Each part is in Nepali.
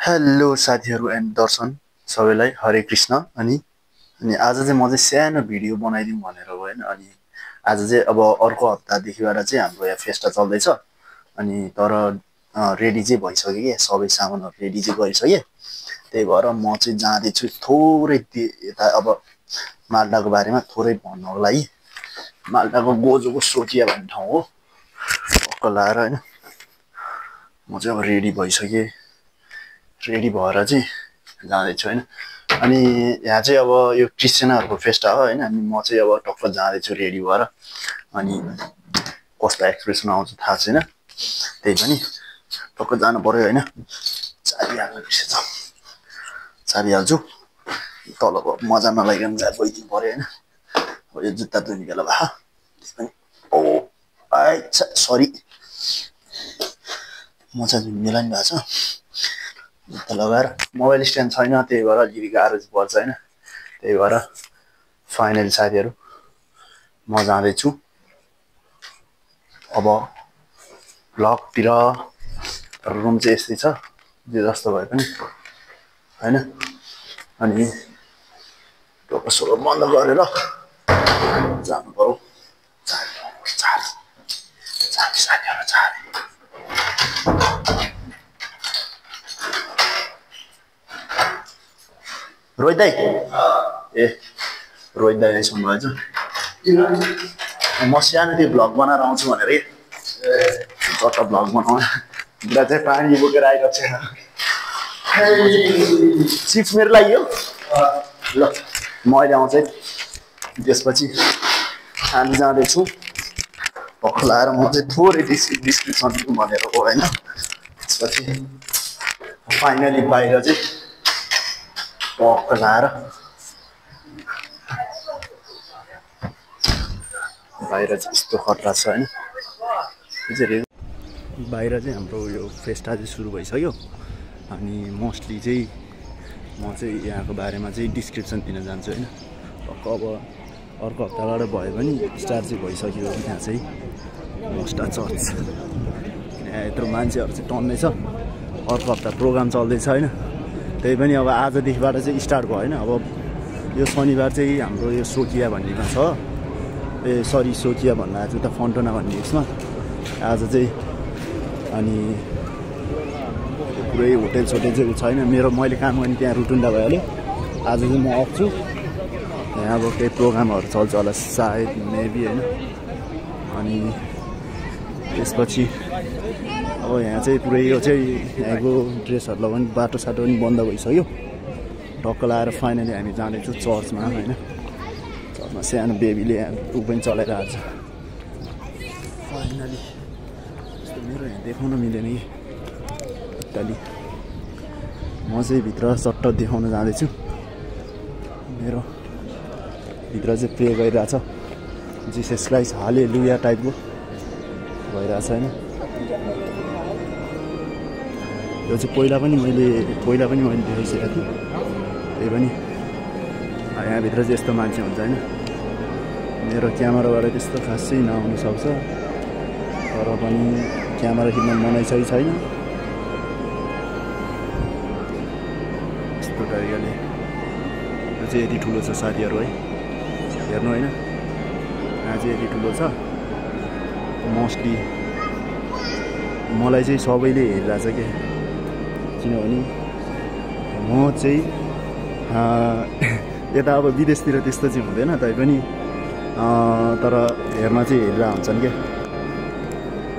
हेलो साथीहरू एन्ड दर्शन सबैलाई हरे कृष्ण अनि आज चाहिँ म चाहिँ सानो भिडियो बनाइदिउँ भनेर हो हैन। अनि आज चाहिँ अब अर्को हप्तादेखिबाट चाहिँ हाम्रो यहाँ फेस्टा चल्दैछ। अनि तर रेडी चाहिँ भइसक्यो के सबै सामानहरू रेडी चाहिँ गरिसकेँ। त्यही भएर म चाहिँ जाँदैछु थोरै यता अब मालदाको बारेमा थोरै भन्नको लागि। मालदाको गोजोको सोचिया भन्ने ठाउँ हो टक्क लाएर हैन। म चाहिँ अब रेडी भइसकेँ। रेडी भएर चाहिँ जाँदैछु हैन। अनि यहाँ चाहिँ अब यो क्रिस्चियनहरूको फेस्टा हो हैन। अनि म चाहिँ अब टक्क जाँदैछु रेडी भएर। अनि कस्तो एक्सप्रेसन आउँछ थाहा छैन, त्यही पनि टक्क जानु पर्यो हैन। चाबिहाल्नु बिर्सेछ, चाबिहाल्छु। तलको मजा नलागिकन गइदिनु पर्यो हैन। अब यो जुत्ता धुने बेला भए त्यही पनि ओ आइच्छा सरी मोजा धुने बेला नि भएको छ। जुत्ता लगाएर मोबाइल स्ट्यान्ड छैन, त्यही भएर अलिकति गाह्रो चाहिँ पर्छ हैन। त्यही भएर फाइनली साथीहरू म जाँदैछु अब भ्लगतिर। रुम चाहिँ यस्तै छ जे जस्तो भए पनि हैन। अनि टोपसोलो बन्द गरेर जानु पर्यो। चाबी साथीहरू चाबी रोहित दाई ए रोहित दाई आइसक्नु भएछ। म सानो त्यो भ्लग बनाएर आउँछु भनेर जता भ्लग बनाउन बुढा चाहिँ पानी बोकेर आइरहेको छ। चिप्स मेरो लागि हो ल, म अहिले आउँछ है। त्यसपछि हामी जाँदैछु भक्ख लाएर म चाहिँ थोरै डिस्क्रिप्सन दिउँ भनेर हो होइन। त्यसपछि फाइनली बाहिर चाहिँ भक्ख लाएर बाहिर चाहिँ यस्तो खतरा छ होइन। बाहिर चाहिँ हाम्रो यो फेस्टा चाहिँ सुरु भइसक्यो। अनि मोस्टली चाहिँ म चाहिँ यहाँको बारेमा चाहिँ डिस्क्रिप्सन दिन जान्छु होइन। टक्क अब अर्को हप्ताबाट भयो भने स्टार्ट चाहिँ भइसक्यो यहाँ चाहिँ मोस्टा चर्च। यहाँ यत्रो मान्छेहरू चाहिँ टन्नै छ। अर्को हप्ता प्रोग्राम चल्दैछ होइन। त्यही पनि अब आजदेखिबाट चाहिँ स्टार्ट भयो होइन। अब यो शनिबार चाहिँ हाम्रो यो सोकिया भन्नेमा छ। ए सरी सोकिया भन्नु आज त फन्टोना भन्ने उसमा आज चाहिँ। अनि पुरै होटेल सोटेल चाहिँ छैन। मैले काम गर्ने त्यहाँ रुटुन्डा भइहाल्यो। आज चाहिँ म अफ छु। यहाँ अब केही प्रोग्रामहरू चल्छ होला सायद मेबी होइन। अनि त्यसपछि अब यहाँ चाहिँ पुरै यो चाहिँ यहाँको ड्रेसहरू लगाउने बाटो साटो पनि बन्द भइसक्यो। टक्क लाएर फाइनली हामी जाँदैछौँ चर्चमा होइन। चर्चमा सानो बेबीले ऊ पनि चलाइरहेको छ फाइनली। यस्तो मेरो यहाँ देखाउन मिलेन कि खुट्टाली। म चाहिँ भित्र चट्ट देखाउन जाँदैछु। मेरो भित्र चाहिँ प्रे गरिरहेछ जिसस क्राइस्ट हालेलुया टाइपको भइरहेछ होइन। यो चाहिँ पहिला पनि मैले देखाइसकेको थिएँ। त्यही पनि यहाँभित्र चाहिँ यस्तो मान्छे हुन्छ होइन। मेरो क्यामेराबाट त्यस्तो खासै नआउनु सक्छ, तर पनि क्यामेरा किन्न मनै छैन। यस्तो तरिकाले यो चाहिँ यति ठुलो छ साथीहरू है, हेर्नु होइन। यहाँ चाहिँ यति ठुलो छ। मोस्टली मलाई चाहिँ सबैले हेरिरहेछ क्या, किनभने म चाहिँ यता अब विदेशतिर त्यस्तो चाहिँ हुँदैन तैपनि तर हेर्न चाहिँ हेरेर हुन्छन् क्या।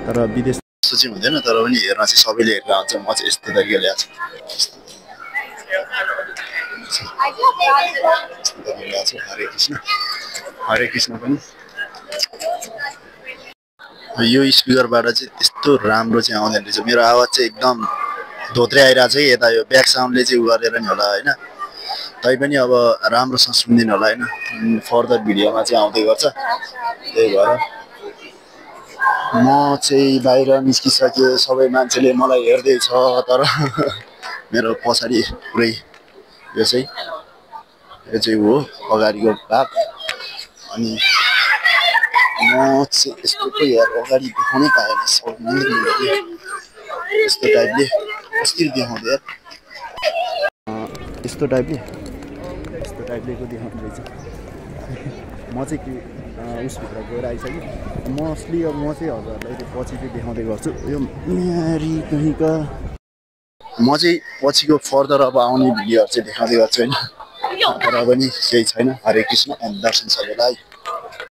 तर विदेश त्यस्तो चाहिँ हुँदैन, तर पनि हेर्न चाहिँ सबैले हेरेर हुन्छ। म चाहिँ यस्तो तरिकाले आएको छु। हरे कृष्ण पनि यो स्पिकरबाट चाहिँ त्यस्तो राम्रो चाहिँ आउँदैन रहेछ। मेरो आवाज चाहिँ एकदम धोत्रे आइरहेको छ कि यता यो ब्याक साउन्डले चाहिँ उ गरेर नि होला होइन। तैपनि अब राम्रोसँग सुनिदिनु होला होइन। फर्दर भिडियोमा चाहिँ आउँदै गर्छ। त्यही भएर म चाहिँ बाहिर निस्किसकेँ। सबै मान्छेले मलाई हेर्दैछ, तर मेरो पछाडि पुरै यो चाहिँ हो अगाडिको भाग। अनि म चाहिँ यस्तो कोही यार अगाडि देखाउनै पाएन। यस्तो टाइपले कसरी देखाउँदै यार। यस्तो टाइपले को देखाउने रहेछ म चाहिँ के उसभित्र गएर आइसकेँ मोस्टली अब म चाहिँ हजुरहरूलाई त्यो पछि चाहिँ देखाउँदै गर्छु यो म्यारी कहीँका म चाहिँ पछिको फर्दर अब आउने भिडियोहरू चाहिँ देखाउँदै गर्छु होइन तर पनि केही छैन हरे कृष्ण एन्ड दर्शन सबैलाई